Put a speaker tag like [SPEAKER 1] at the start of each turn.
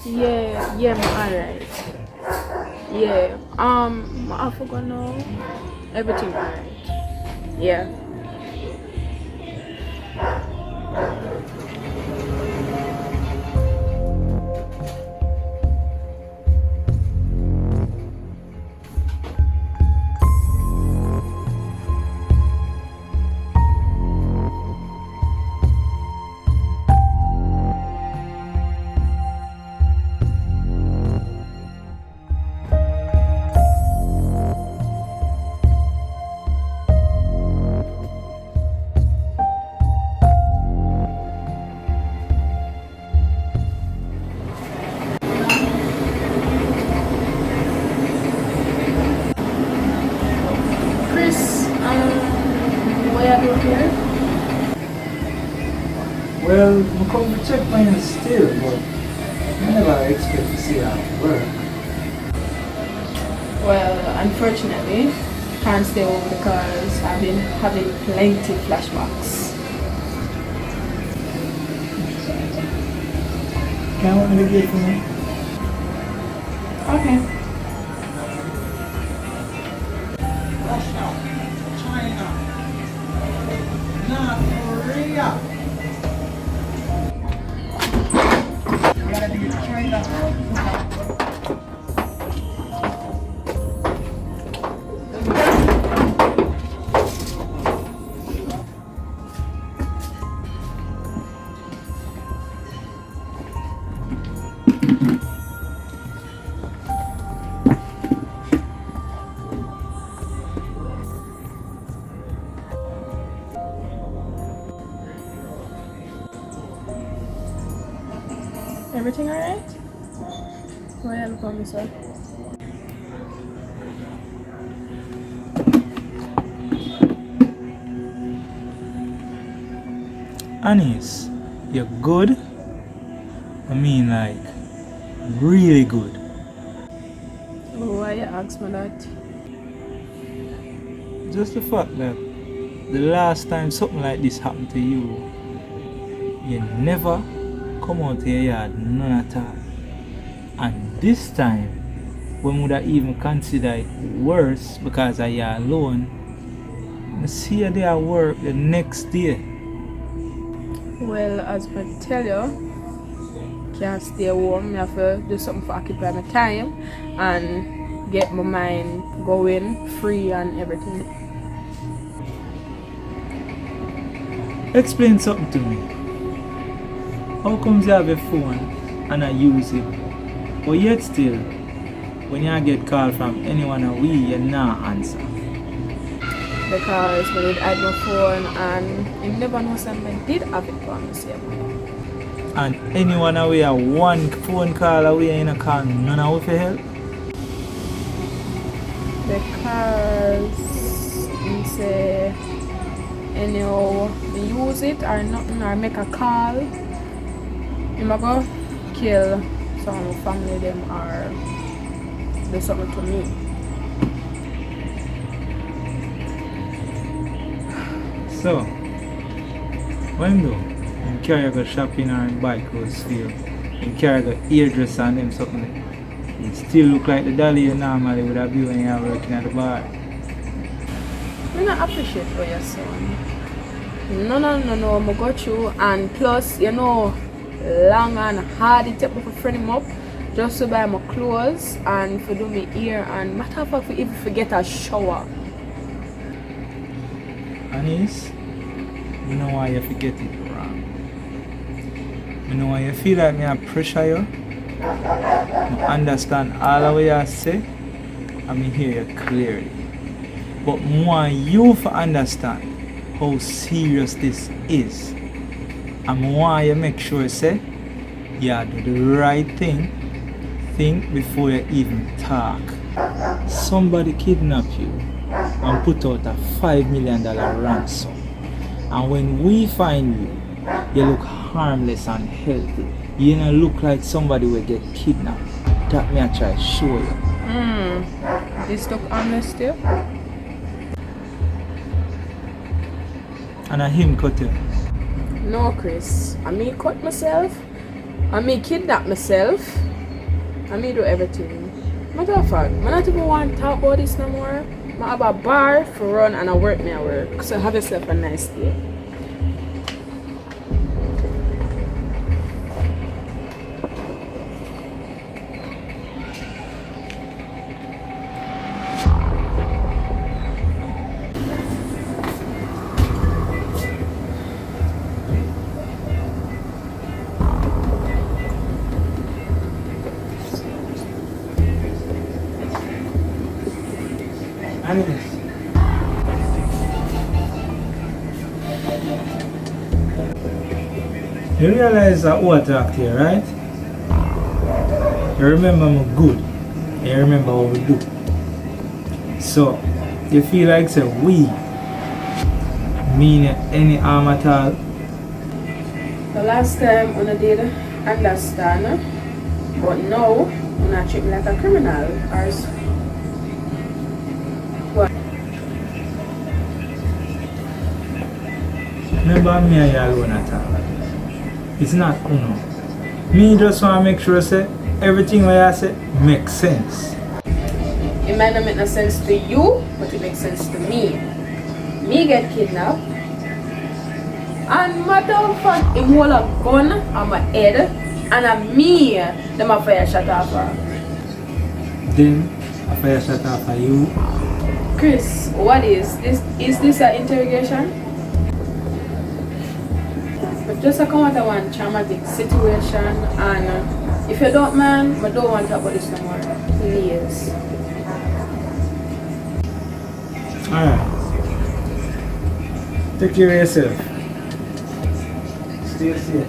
[SPEAKER 1] Yeah, I'm alright. Yeah, I forgot now. Everything alright. Yeah. Chris, what are you doing here?
[SPEAKER 2] Well, I come to check mine still, but I never expect to see her at work.
[SPEAKER 1] Well, unfortunately, can't stay home because I've been having plenty flashbacks.
[SPEAKER 2] Can you open the gate for me?
[SPEAKER 1] Okay.
[SPEAKER 2] Russia, China, North Korea. You gotta be China.
[SPEAKER 1] Everything alright? Why are you looking at me, sir?
[SPEAKER 2] Anis, you're good? I mean, like, really good.
[SPEAKER 1] Why you ask me that?
[SPEAKER 2] Just the fact that the last time something like this happened to you, you never come out to your yard, none at all. And this time, when would I even consider it worse because I you alone, I see you there at work the next day.
[SPEAKER 1] Well, as I tell you, can't stay home. I have to do something for occupy my time and get my mind going, free and everything.
[SPEAKER 2] Explain something to me. How comes you have a phone and I use it, but yet still, when you get called from anyone away, you not answer?
[SPEAKER 1] Because when I had my phone and you never know something I did have it on the same.
[SPEAKER 2] And anyone away a one phone call away in a call, none of for help?
[SPEAKER 1] Because you say anyhow me use it or nothing or make a call, you might go kill some family them or do something to me.
[SPEAKER 2] So, when do you carry go shopping or buy clothes for you, you carry go hairdresser and them something, you still look like the dolly you normally would have been when you are working at the bar.
[SPEAKER 1] I not appreciate what you're saying. No, I go through and plus, you know, long and hard it take me to friend him up just to buy my clothes and for do me hair and matter of fact, if forget a shower.
[SPEAKER 2] Anis, you know why you forget it wrong. You know why you feel like me I pressure you. I understand all the way you say, and me hear you clearly. But more you for understand how serious this is. And want you make sure say you do the right thing. Think before you even talk. Somebody kidnap you and put out a $5 million ransom. And when we find you, you look harmless and healthy. You don't look like somebody will get kidnapped. That me I try to show you.
[SPEAKER 1] This look honest too?
[SPEAKER 2] And I him cut you.
[SPEAKER 1] No, Chris. I me cut myself. I me kidnap myself. I may do everything. Matter of fact, I not even want to talk about this no more. I have a bar for run and I work me at work. So have yourself a nice day.
[SPEAKER 2] Anyways. You realize that who I talk to you, right? You remember me good. You remember what we do. So, you feel like say we mean any harm at all?
[SPEAKER 1] The last time when I did understand, but now when I treat me like a criminal or what?
[SPEAKER 2] Remember me and you alone at all. It's not uno. Me just want to make sure say everything what I say makes sense.
[SPEAKER 1] It might not make no sense to you, but it makes sense to me. Me get kidnapped, and matter of fact, him hold a gun on my head, and me, them a fire shot off her.
[SPEAKER 2] Then I fire shot off at you.
[SPEAKER 1] Chris, what is this? Is this an interrogation? But just a come out of one traumatic situation, and if you don't mind, I don't want to talk about this no more. Please.
[SPEAKER 2] Alright. Take care of yourself. Stay safe.